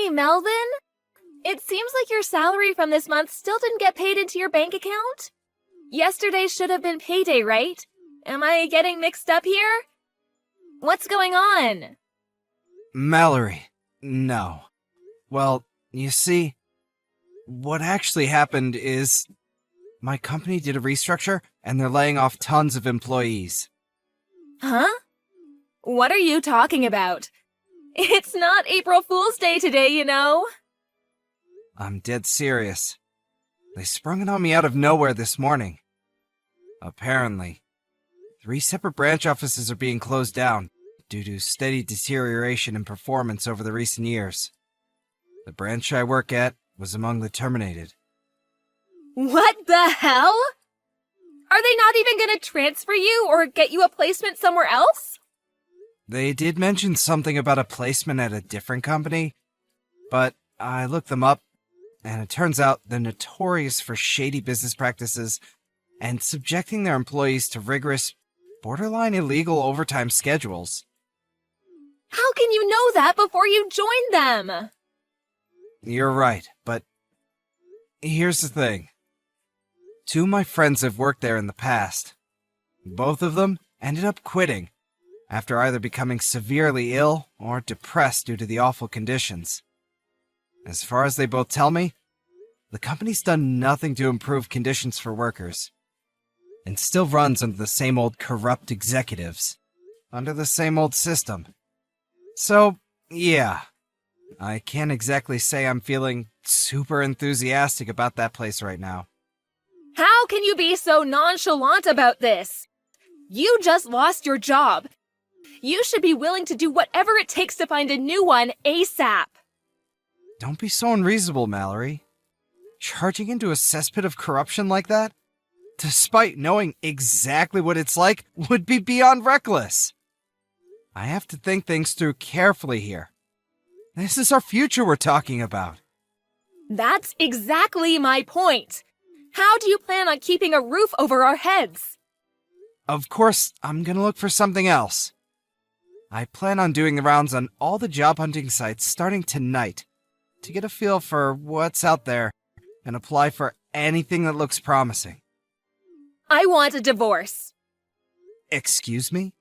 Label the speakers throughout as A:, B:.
A: Hey, Melvin? It seems like your salary from this month still didn't get paid into your bank account. Yesterday should have been payday, right? Am I getting mixed up here? What's going on?
B: Mallory, no. Well, you see, what actually happened is my company did a restructure and they're laying off tons of employees.
A: Huh? What are you talking about? It's not April Fool's Day today, you know.
B: I'm dead serious. They sprung it on me out of nowhere this morning. Apparently, 3 separate branch offices are being closed down due to steady deterioration in performance over the recent years. The branch I work at was among the terminated.
A: What the hell? Are they not even going to transfer you or get you a placement somewhere else?
B: They did mention something about a placement at a different company, but I looked them up, and it turns out they're notorious for shady business practices and subjecting their employees to rigorous, borderline illegal overtime schedules.
A: How can you know that before you join them?
B: You're right, but here's the thing. 2 of my friends have worked there in the past. Both of them ended up quitting after either becoming severely ill or depressed due to the awful conditions. As far as they both tell me, the company's done nothing to improve conditions for workers, and still runs under the same old corrupt executives, under the same old system. So, yeah, I can't exactly say I'm feeling super enthusiastic about that place right now.
A: How can you be so nonchalant about this? You just lost your job. You should be willing to do whatever it takes to find a new one ASAP.
B: Don't be so unreasonable, Mallory. Charging into a cesspit of corruption like that, despite knowing exactly what it's like, would be beyond reckless. I have to think things through carefully here. This is our future we're talking about.
A: That's exactly my point. How do you plan on keeping a roof over our heads?
B: Of course, I'm gonna look for something else. I plan on doing the rounds on all the job hunting sites starting tonight to get a feel for what's out there and apply for anything that looks promising.
A: I want a divorce.
B: Excuse me?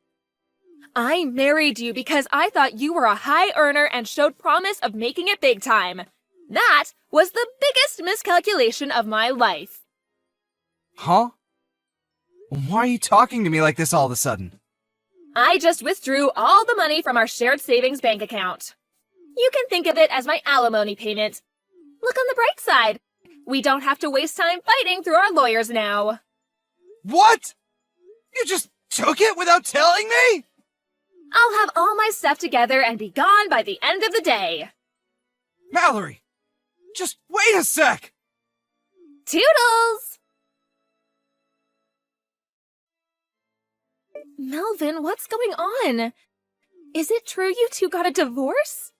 A: I married you because I thought you were a high earner and showed promise of making it big time. That was the biggest miscalculation of my life.
B: Huh? Why are you talking to me like this all of a sudden?
A: I just withdrew all the money from our shared savings bank account. You can think of it as my alimony payment. Look on the bright side. We don't have to waste time fighting through our lawyers now.
B: What? You just took it without telling me?
A: I'll have all my stuff together and be gone by the end of the day.
B: Mallory, just wait a sec!
A: Toodles! Melvin, what's going on? Is it true you two got a divorce?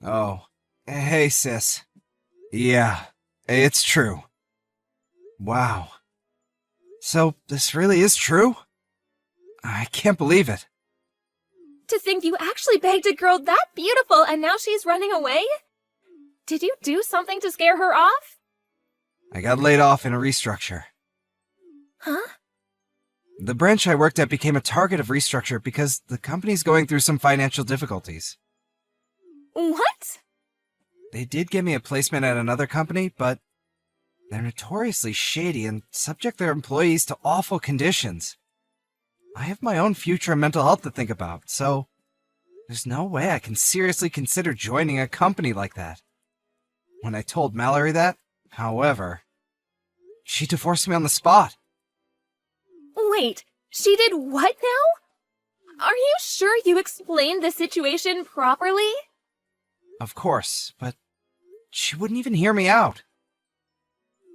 B: Oh, hey sis. Yeah, it's true. Wow. So, this really is true? I can't believe it.
A: To think you actually begged a girl that beautiful and now she's running away? Did you do something to scare her off?
B: I got laid off in a restructure.
A: Huh?
B: The branch I worked at became a target of restructure because the company's going through some financial difficulties.
A: What?
B: They did give me a placement at another company, but they're notoriously shady and subject their employees to awful conditions. I have my own future and mental health to think about, so there's no way I can seriously consider joining a company like that. When I told Mallory that, however, she divorced me on the spot.
A: Wait, she did what now? Are you sure you explained the situation properly?
B: Of course, but she wouldn't even hear me out.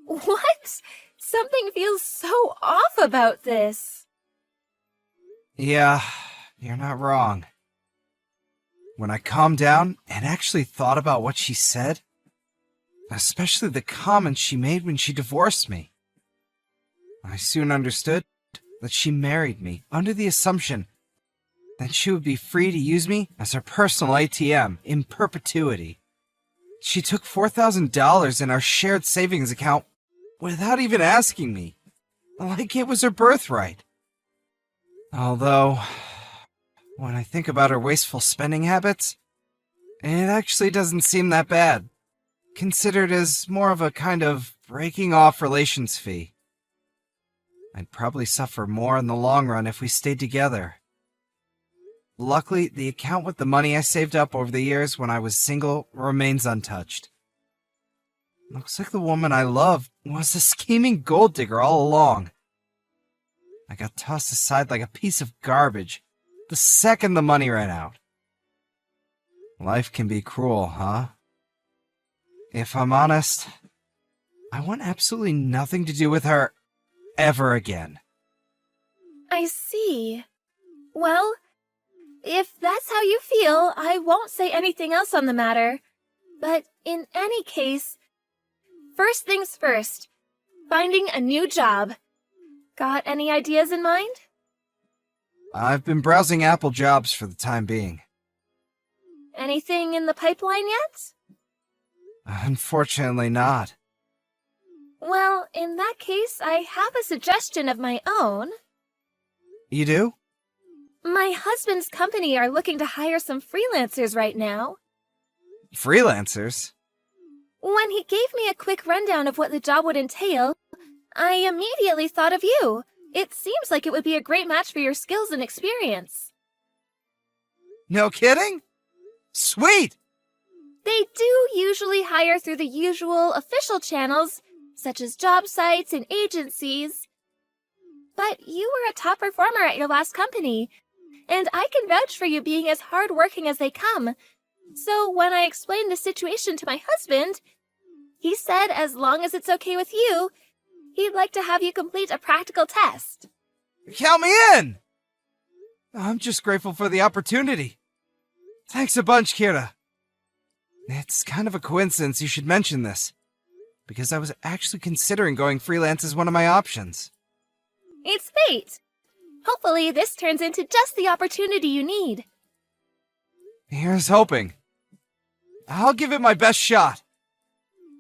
A: What? Something feels so off about this.
B: Yeah, you're not wrong. When I calmed down and actually thought about what she said, especially the comments she made when she divorced me, I soon understood that she married me under the assumption that she would be free to use me as her personal ATM in perpetuity. She took $4,000 in our shared savings account without even asking me, like it was her birthright. Although, when I think about her wasteful spending habits, it actually doesn't seem that bad, considered as more of a kind of breaking off relations fee. I'd probably suffer more in the long run if we stayed together. Luckily, the account with the money I saved up over the years when I was single remains untouched. Looks like the woman I loved was a scheming gold digger all along. I got tossed aside like a piece of garbage the second the money ran out. Life can be cruel, huh? If I'm honest, I want absolutely nothing to do with her ever again.
A: I see. Well, if that's how you feel, I won't say anything else on the matter. But in any case, first things first, finding a new job. Got any ideas in mind?
B: I've been browsing Apple jobs for the time being.
A: Anything in the pipeline yet?
B: Unfortunately not.
A: Well, in that case, I have a suggestion of my own.
B: You do?
A: My husband's company are looking to hire some freelancers right now.
B: Freelancers?
A: When he gave me a quick rundown of what the job would entail, I immediately thought of you. It seems like it would be a great match for your skills and experience.
B: No kidding? Sweet!
A: They do usually hire through the usual official channels, such as job sites and agencies. But you were a top performer at your last company, and I can vouch for you being as hardworking as they come. So when I explained the situation to my husband, he said as long as it's okay with you, he'd like to have you complete a practical test.
B: Count me in! I'm just grateful for the opportunity. Thanks a bunch, Kira. It's kind of a coincidence you should mention this, because I was actually considering going freelance as one of my options.
A: It's fate. Hopefully this turns into just the opportunity you need.
B: Here's hoping. I'll give it my best shot.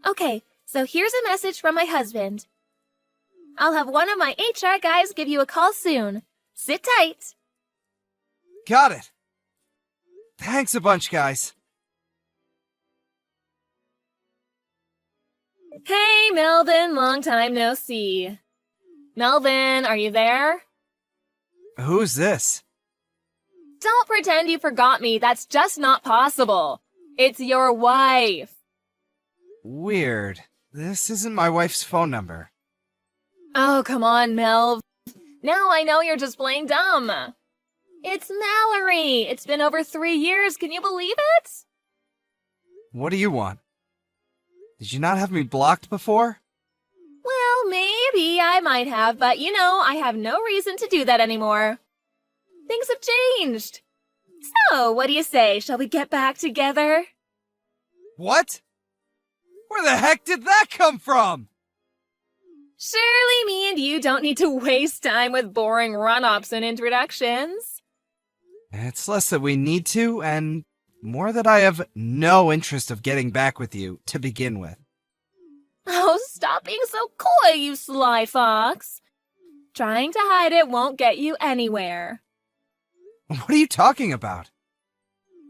A: Okay, so here's a message from my husband. I'll have one of my HR guys give you a call soon. Sit tight.
B: Got it. Thanks a bunch, guys.
A: Hey, Melvin, long time no see. Melvin, are you there?
B: Who's this?
A: Don't pretend you forgot me. That's just not possible. It's your wife.
B: Weird. This isn't my wife's phone number.
A: Oh, come on, Melv. Now I know you're just plain dumb. It's Mallory. It's been over 3 years. Can you believe it?
B: What do you want? Did you not have me blocked before?
A: Well, maybe I might have, but I have no reason to do that anymore. Things have changed. So, what do you say? Shall we get back together?
B: What? Where the heck did that come from?
A: Surely me and you don't need to waste time with boring run-ups and introductions.
B: It's less that we need to, and more that I have no interest of getting back with you to begin with.
A: Oh, stop being so coy, you sly fox. Trying to hide it won't get you anywhere.
B: What are you talking about?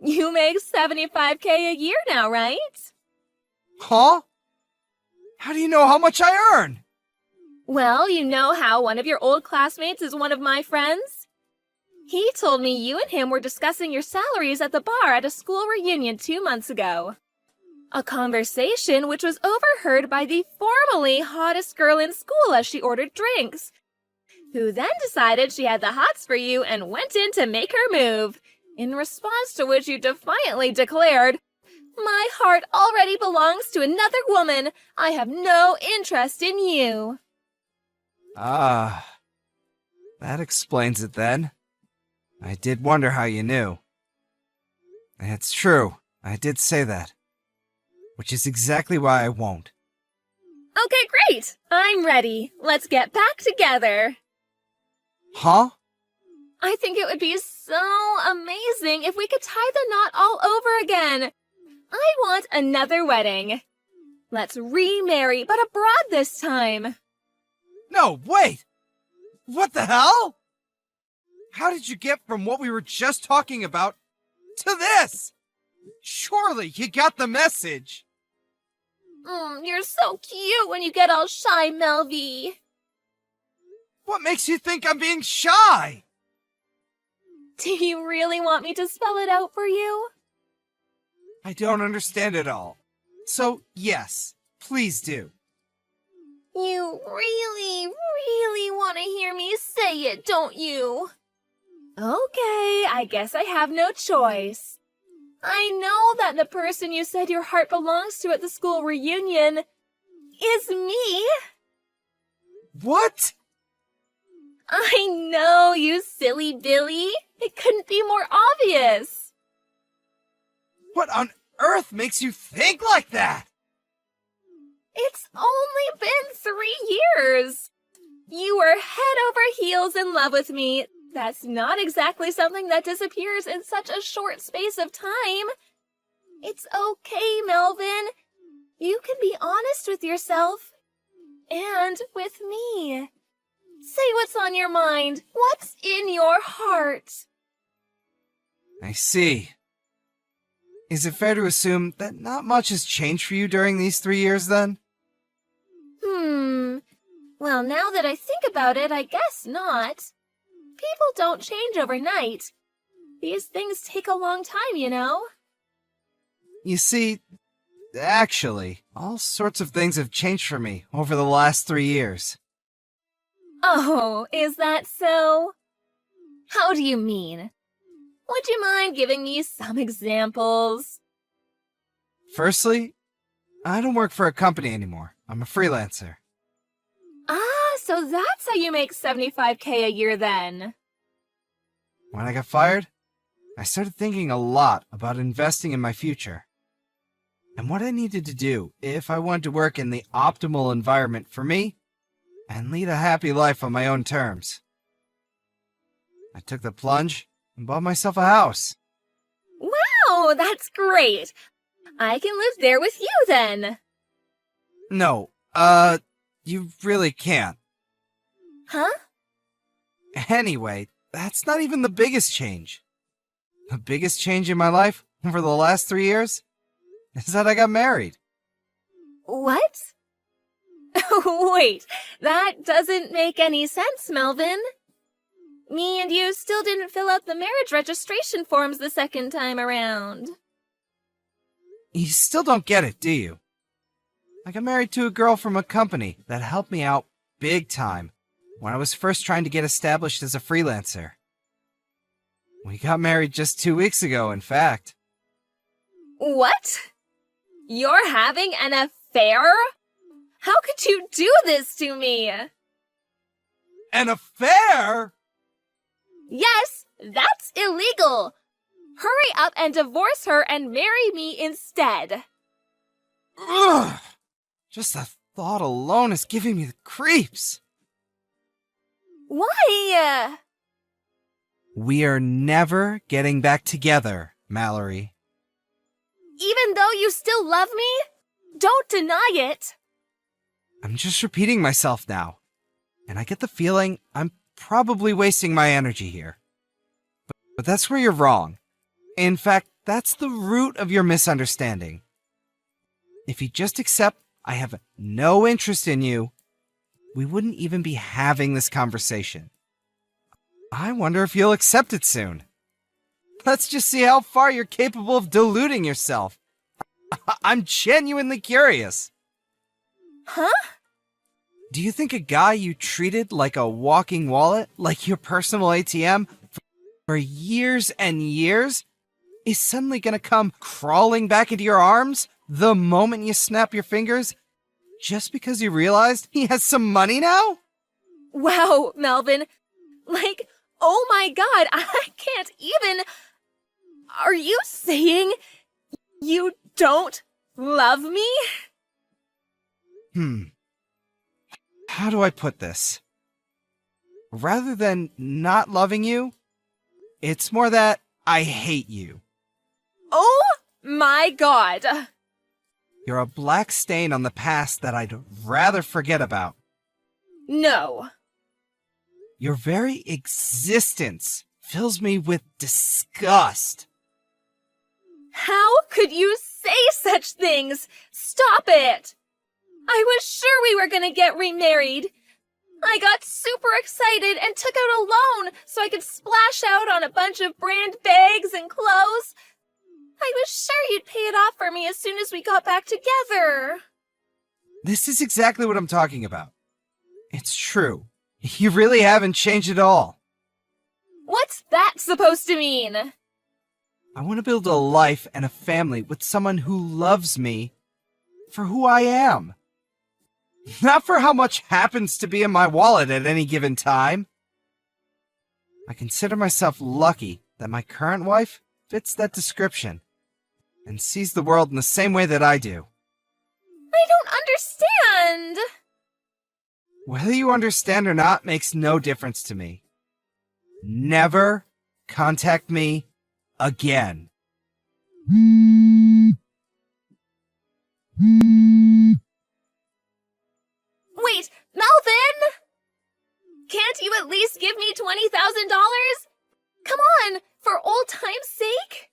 A: You make $75K a year now, right?
B: Huh? How do you know how much I earn?
A: Well, you know how one of your old classmates is one of my friends? He told me you and him were discussing your salaries at the bar at a school reunion 2 months ago. A conversation which was overheard by the formerly hottest girl in school as she ordered drinks, who then decided she had the hots for you and went in to make her move, in response to which you defiantly declared, "My heart already belongs to another woman. I have no interest in you."
B: Ah, that explains it then. I did wonder how you knew. It's true, I did say that. Which is exactly why I won't.
A: Okay, great. I'm ready. Let's get back together.
B: Huh?
A: I think it would be so amazing if we could tie the knot all over again. I want another wedding. Let's remarry, but abroad this time.
B: No, wait! What the hell? How did you get from what we were just talking about to this? Surely you got the message.
A: You're so cute when you get all shy, Melvy.
B: What makes you think I'm being shy?
A: Do you really want me to spell it out for you?
B: I don't understand it all. So, yes, please do.
A: You really, really want to hear me say it, don't you? Okay, I guess I have no choice. I know that the person you said your heart belongs to at the school reunion is me.
B: What?
A: I know, you silly Billy. It couldn't be more obvious.
B: What on earth makes you think like that?
A: It's only been 3 years. You were head over heels in love with me. That's not exactly something that disappears in such a short space of time. It's okay, Melvin. You can be honest with yourself. And with me. Say what's on your mind. What's in your heart?
B: I see. Is it fair to assume that not much has changed for you during these 3 years, then?
A: Well, now that I think about it, I guess not. People don't change overnight. These things take a long time, you know?
B: You see, actually, all sorts of things have changed for me over the last 3 years.
A: Oh, is that so? How do you mean? Would you mind giving me some examples?
B: Firstly, I don't work for a company anymore. I'm a freelancer.
A: Ah, so that's how you make $75K a year then.
B: When I got fired, I started thinking a lot about investing in my future and what I needed to do if I wanted to work in the optimal environment for me and lead a happy life on my own terms. I took the plunge and bought myself a house.
A: Wow, that's great. I can live there with you then.
B: No, you really can't.
A: Huh?
B: Anyway, that's not even the biggest change. The biggest change in my life over the last 3 years is that I got married.
A: What? Wait, that doesn't make any sense, Melvin. Me and you still didn't fill out the marriage registration forms the second time around.
B: You still don't get it, do you? I got married to a girl from a company that helped me out big time when I was first trying to get established as a freelancer. We got married just 2 weeks ago, in fact.
A: What? You're having an affair? How could you do this to me?
B: An affair?
A: Yes, that's illegal. Hurry up and divorce her and marry me instead.
B: Ugh! Just the thought alone is giving me the creeps.
A: Why?
B: We are never getting back together, Mallory.
A: Even though you still love me? Don't deny it.
B: I'm just repeating myself now, and I get the feeling I'm probably wasting my energy here. But that's where you're wrong. In fact, that's the root of your misunderstanding. If you just accept I have no interest in you, we wouldn't even be having this conversation. I wonder if you'll accept it soon. Let's just see how far you're capable of deluding yourself. I'm genuinely curious.
A: Huh?
B: Do you think a guy you treated like a walking wallet, like your personal ATM, for years and years, is suddenly gonna come crawling back into your arms the moment you snap your fingers, just because you realized he has some money now?
A: Wow, Melvin. Like, oh my god, I can't even... Are you saying you don't love me?
B: How do I put this? Rather than not loving you, it's more that I hate you.
A: Oh My God.
B: You're a black stain on the past that I'd rather forget about.
A: No.
B: Your very existence fills me with disgust.
A: How could you say such things? Stop it! I was sure we were gonna get remarried. I got super excited and took out a loan so I could splash out on a bunch of brand bags and clothes. I was sure you'd pay it off for me as soon as we got back together.
B: This is exactly what I'm talking about. It's true. You really haven't changed at all.
A: What's that supposed to mean?
B: I want to build a life and a family with someone who loves me for who I am. Not for how much happens to be in my wallet at any given time. I consider myself lucky that my current wife fits that description and sees the world in the same way that I do.
A: I don't understand.
B: Whether you understand or not makes no difference to me. Never contact me again.
A: Wait, Melvin! Can't you at least give me $20,000? Come on, for old time's sake?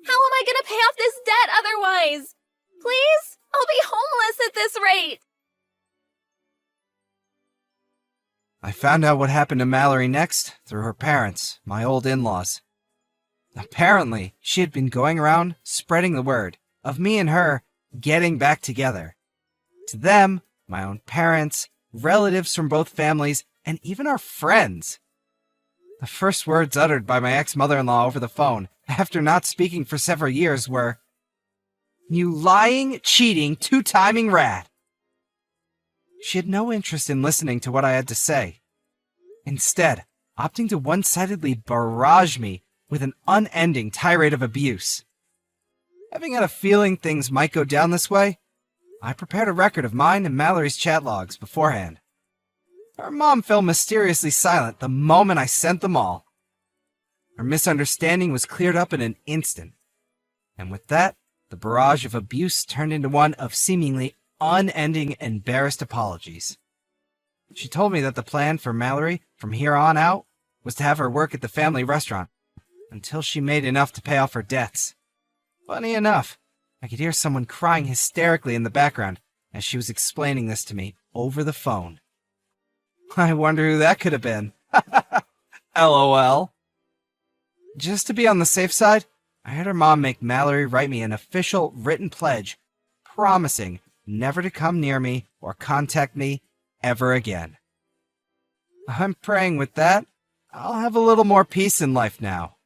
A: How am I gonna pay off this debt otherwise? Please? I'll be homeless at this rate.
B: I found out what happened to Mallory next through her parents, my old in-laws. Apparently, she had been going around spreading the word of me and her getting back together. To them, my own parents, relatives from both families, and even our friends. The first words uttered by my ex-mother-in-law over the phone, after not speaking for several years, were, "You lying, cheating, two-timing rat." She had no interest in listening to what I had to say, instead opting to one-sidedly barrage me with an unending tirade of abuse. Having had a feeling things might go down this way, I prepared a record of mine and Mallory's chat logs beforehand. Her mom fell mysteriously silent the moment I sent them all. Her misunderstanding was cleared up in an instant, and with that, the barrage of abuse turned into one of seemingly unending embarrassed apologies. She told me that the plan for Mallory from here on out was to have her work at the family restaurant until she made enough to pay off her debts. Funny enough, I could hear someone crying hysterically in the background as she was explaining this to me over the phone. I wonder who that could have been. LOL. Just to be on the safe side, I had her mom make Mallory write me an official written pledge promising never to come near me or contact me ever again. I'm praying with that, I'll have a little more peace in life now.